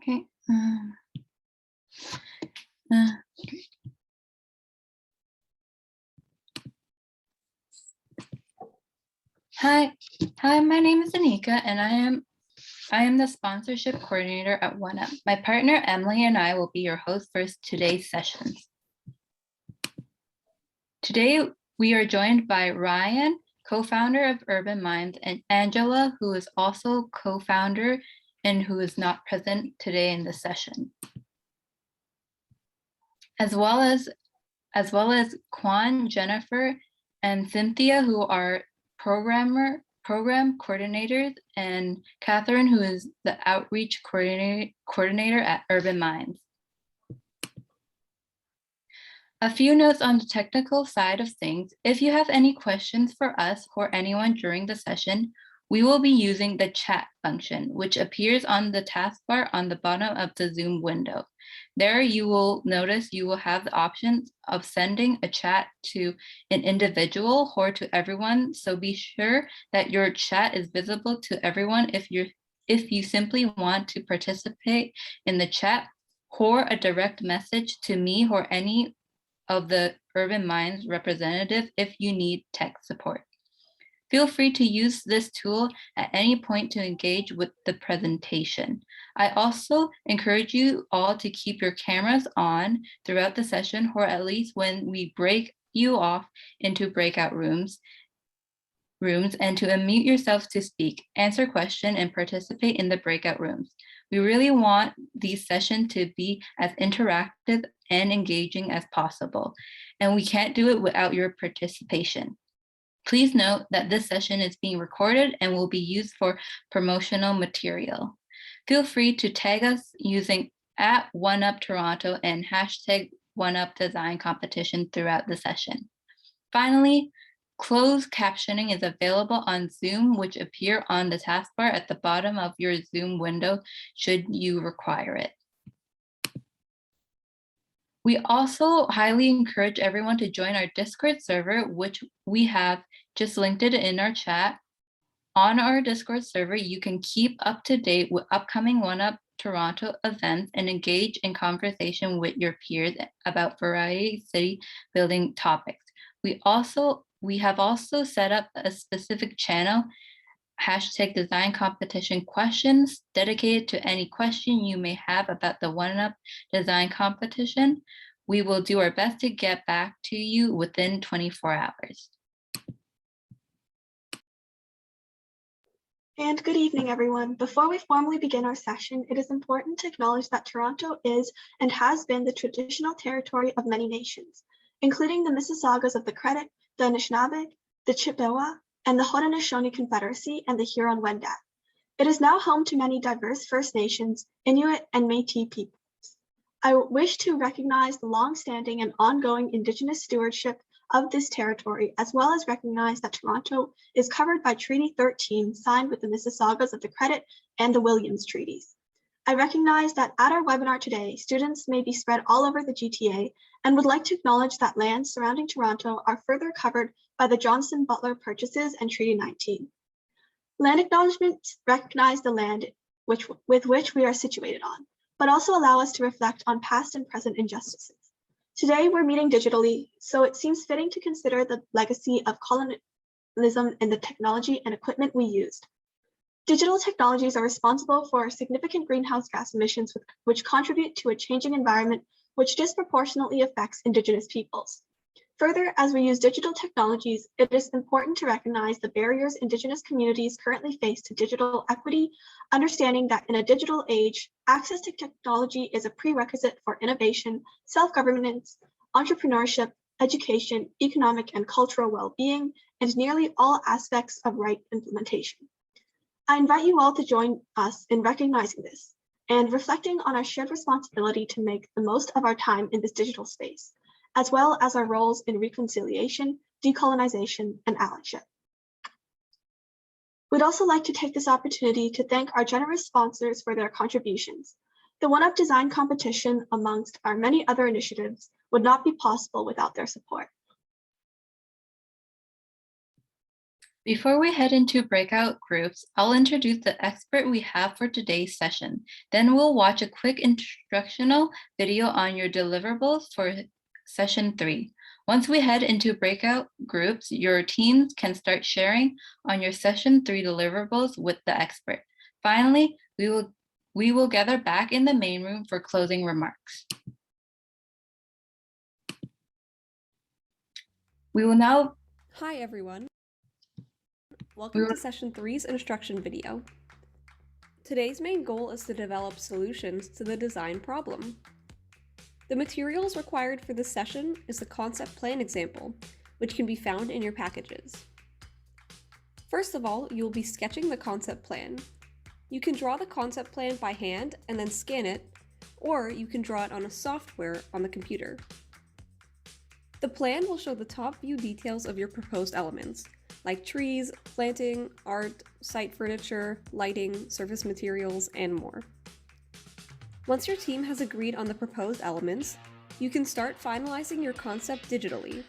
Okay. Hi, my name is Anika, and I am the sponsorship coordinator at OneUp. My partner Emily and I will be your hosts for today's sessions. Today we are joined by Ryan, co-founder of Urban Minds, and Angela, who is also co-founder and who is not present today in the session, as well as Kwan, Jennifer, and Cynthia, who are program coordinators, and Catherine, who is the outreach coordinator at Urban Minds. A few notes on the technical side of things. If you have any questions for us or anyone during the session, we will be using the chat function, which appears on the taskbar on the bottom of the Zoom window. There you will notice you will have the options of sending a chat to an individual or to everyone. So be sure that your chat is visible to everyone if you simply want to participate in the chat, or a direct message to me or any of the Urban Minds representative if you need tech support. Feel free to use this tool at any point to engage with the presentation. I also encourage you all to keep your cameras on throughout the session, or at least when we break you off into breakout rooms, and to unmute yourselves to speak, answer questions, and participate in the breakout rooms. We really want these sessions to be as interactive and engaging as possible, and we can't do it without your participation. Please note that this session is being recorded and will be used for promotional material. Feel free to tag us using @OneUpToronto and #OneUpDesignCompetition throughout the session. Finally, closed captioning is available on Zoom, which appear on the taskbar at the bottom of your Zoom window should you require it. We also highly encourage everyone to join our Discord server, which we have just linked it in our chat. On our Discord server, you can keep up to date with upcoming OneUp Toronto events and engage in conversation with your peers about variety city building topics. We have also set up a specific channel, #DesignCompetition questions, dedicated to any question you may have about the OneUp design competition. We will do our best to get back to you within 24 hours. And good evening, everyone. Before we formally begin our session, it is important to acknowledge that Toronto is and has been the traditional territory of many nations, including the Mississaugas of the Credit, the Anishinaabe, the Chippewa, and the Haudenosaunee Confederacy and the Huron-Wendat. It is now home to many diverse First Nations, Inuit, and Métis peoples. I wish to recognize the long-standing and ongoing Indigenous stewardship of this territory, as well as recognize that Toronto is covered by Treaty 13 signed with the Mississaugas of the Credit and the Williams Treaties. I recognize that at our webinar today, students may be spread all over the GTA and would like to acknowledge that lands surrounding Toronto are further covered by the Johnson-Butler Purchases and Treaty 19. Land acknowledgements recognize the land with which we are situated on, but also allow us to reflect on past and present injustices. Today, we're meeting digitally, so it seems fitting to consider the legacy of colonialism in the technology and equipment we used. Digital technologies are responsible for significant greenhouse gas emissions, which contribute to a changing environment which disproportionately affects Indigenous peoples. Further, as we use digital technologies, it is important to recognize the barriers Indigenous communities currently face to digital equity, understanding that in a digital age, access to technology is a prerequisite for innovation, self-governance, entrepreneurship, education, economic and cultural well-being, and nearly all aspects of right implementation. I invite you all to join us in recognizing this and reflecting on our shared responsibility to make the most of our time in this digital space, as well as our roles in reconciliation, decolonization, and allyship. We'd also like to take this opportunity to thank our generous sponsors for their contributions. The OneUp Design Competition, amongst our many other initiatives, would not be possible without their support. Before we head into breakout groups, I'll introduce the expert we have for today's session. Then we'll watch a quick instructional video on your deliverables for session 3. Once we head into breakout groups, your teams can start sharing on your session 3 deliverables with the expert. Finally, we will gather back in the main room for closing remarks. We will now. Hi everyone. Welcome to session 3's instruction video. Today's main goal is to develop solutions to the design problem. The materials required for this session is the concept plan example, which can be found in your packages. First of all, you'll be sketching the concept plan. You can draw the concept plan by hand and then scan it, or you can draw it on a software on the computer. The plan will show the top view details of your proposed elements, like trees, planting, art, site furniture, lighting, surface materials, and more. Once your team has agreed on the proposed elements, you can start finalizing your concept digitally.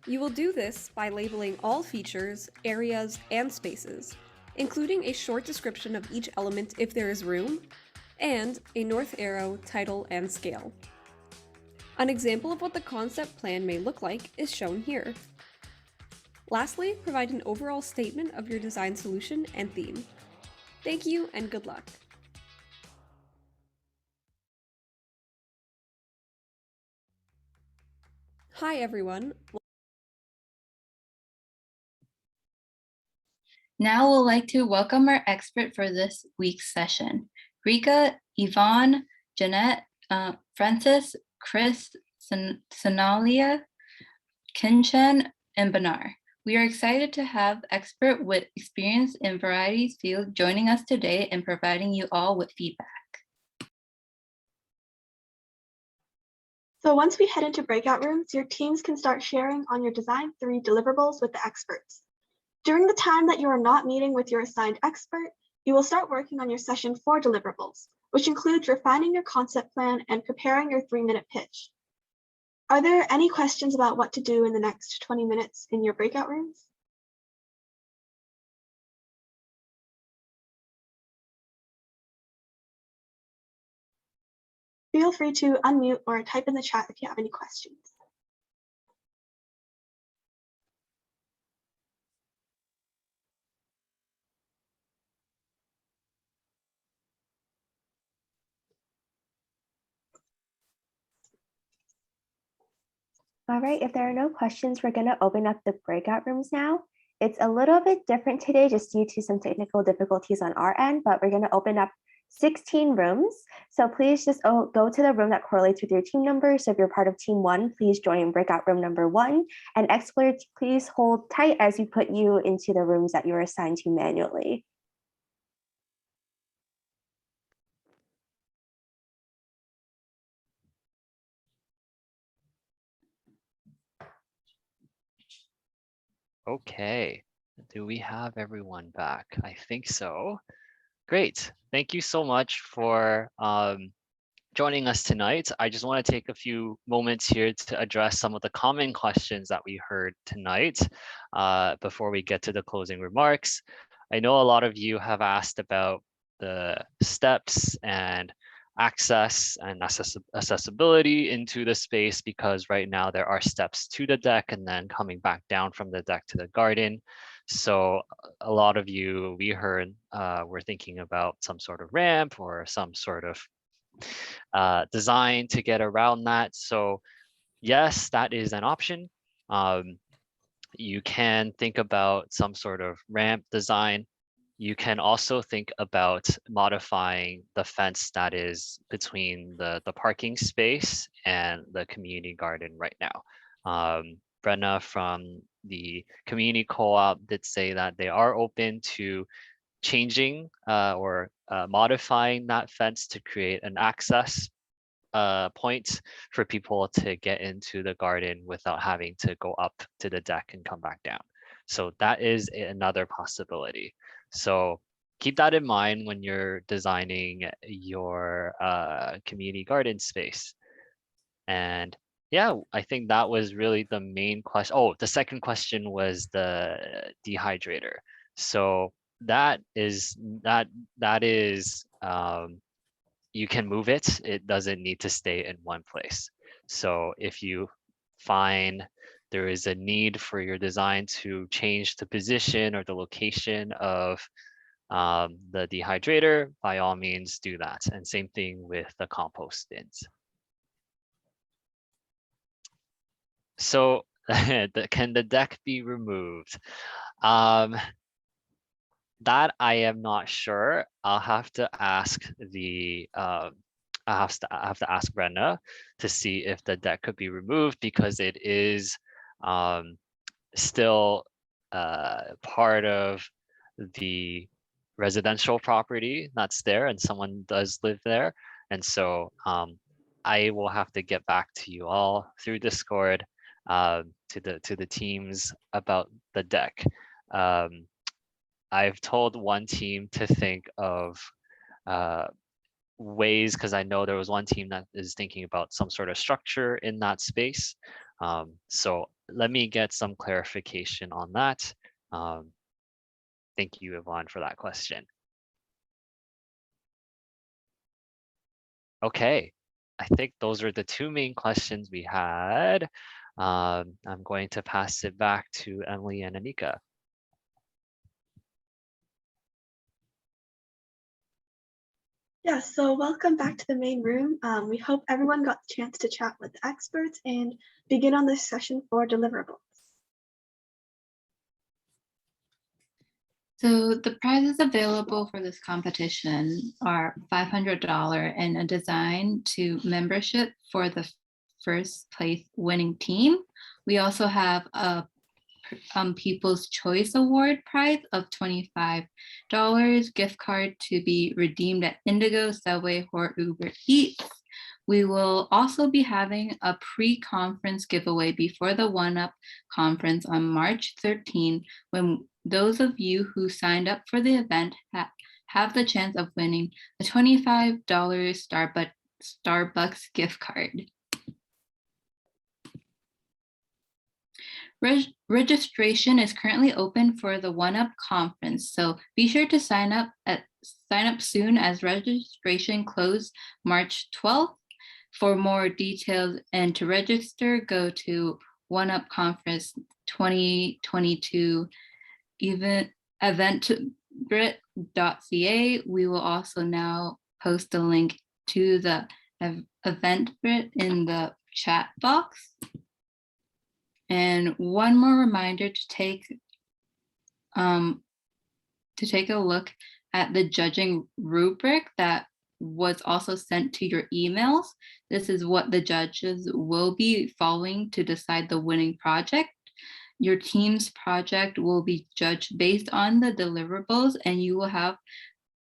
You will do this by labeling all features, areas, and spaces, including a short description of each element if there is room, and a north arrow, title, and scale. An example of what the concept plan may look like is shown here. Lastly, provide an overall statement of your design solution and theme. Thank you and good luck. Hi everyone. Now we'd like to welcome our expert for this week's session. Rika, Yvonne, Jeanette, Francis, Chris, Sonalia, Kinshan, and Banar. We are excited to have expert with experience in varieties field joining us today and providing you all with feedback. So once we head into breakout rooms, your teams can start sharing on your Design 3 deliverables with the experts. During the time that you are not meeting with your assigned expert, you will start working on your session 4 deliverables, which includes refining your concept plan and preparing your 3-minute pitch. Are there any questions about what to do in the next 20 minutes in your breakout rooms? Feel free to unmute or type in the chat if you have any questions. All right, if there are no questions, we're going to open up the breakout rooms now. It's a little bit different today just due to some technical difficulties on our end, but we're going to open up 16 rooms. So please just go to the room that correlates with your team number. So if you're part of team 1, please join breakout room number 1. And experts, please hold tight as you put you into the rooms that you're assigned to manually. Okay, do we have everyone back? I think so. Great, thank you so much for joining us tonight. I just want to take a few moments here to address some of the common questions that we heard tonight before we get to the closing remarks. I know a lot of you have asked about the steps and access and accessibility into the space, because right now there are steps to the deck and then coming back down from the deck to the garden. So a lot of you, we heard, were thinking about some sort of ramp or some sort of design to get around that. So yes, that is an option. You can think about some sort of ramp design. You can also think about modifying the fence that is between the parking space and the community garden right now. Brenna from the community co-op did say that they are open to changing or modifying that fence to create an access point for people to get into the garden without having to go up to the deck and come back down. So that is another possibility. So keep that in mind when you're designing your community garden space. And yeah, I think that was really the main question. Oh, the second question was the dehydrator. So that is you can move it. It doesn't need to stay in one place. So if you find there is a need for your design to change the position or the location of the dehydrator, by all means do that. And same thing with the compost bins. So can the deck be removed? That I am not sure. I'll have to ask I have to ask Brenda to see if the deck could be removed because it is still part of the residential property that's there and someone does live there. And so I will have to get back to you all through Discord to the teams about the deck. I've told one team to think of ways, because I know there was one team that is thinking about some sort of structure in that space. So let me get some clarification on that. Thank you, Yvonne, for that question. Okay, I think those are the two main questions we had. I'm going to pass it back to Emily and Anika. Yeah, so welcome back to the main room. We hope everyone got the chance to chat with the experts and begin on this session for deliverables. So the prizes available for this competition are $500 and a design to membership for the first place winning team. We also have a People's Choice Award prize of $25, gift card to be redeemed at Indigo, Subway, or Uber Eats. We will also be having a pre-conference giveaway before the One-Up conference on March 13, when those of you who signed up for the event have the chance of winning a $25 Starbucks gift card. Registration is currently open for the One-Up conference, so be sure to sign up soon as registration closes March 12th. For more details and to register, go to One-Up Conference 2022 eventbrite.ca. We will also now post a link to the Eventbrite in the chat box. And one more reminder to take a look at the judging rubric that was also sent to your emails. This is what the judges will be following to decide the winning project. Your team's project will be judged based on the deliverables, and you will have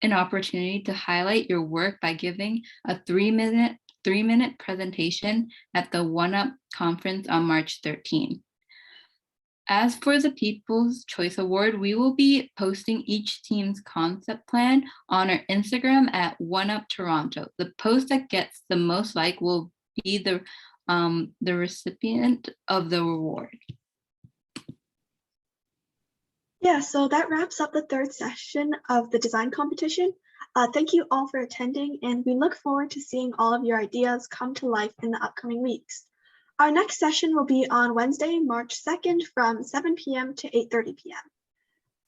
an opportunity to highlight your work by giving a 3-minute presentation at the One-Up conference on March 13. As for the People's Choice Award, we will be posting each team's concept plan on our Instagram at One-Up Toronto. The post that gets the most like will be the recipient of the reward. Yeah, so that wraps up the third session of the design competition. Thank you all for attending, and we look forward to seeing all of your ideas come to life in the upcoming weeks. Our next session will be on Wednesday, March 2nd from 7 p.m. to 8:30 p.m.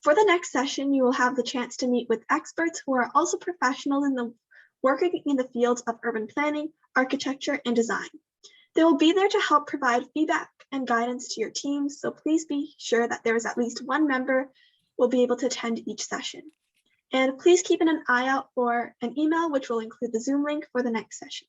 For the next session, you will have the chance to meet with experts who are also professionals working in the fields of urban planning, architecture, and design. They will be there to help provide feedback and guidance to your teams, so please be sure that there is at least one member will be able to attend each session. And please keep an eye out for an email which will include the Zoom link for the next session.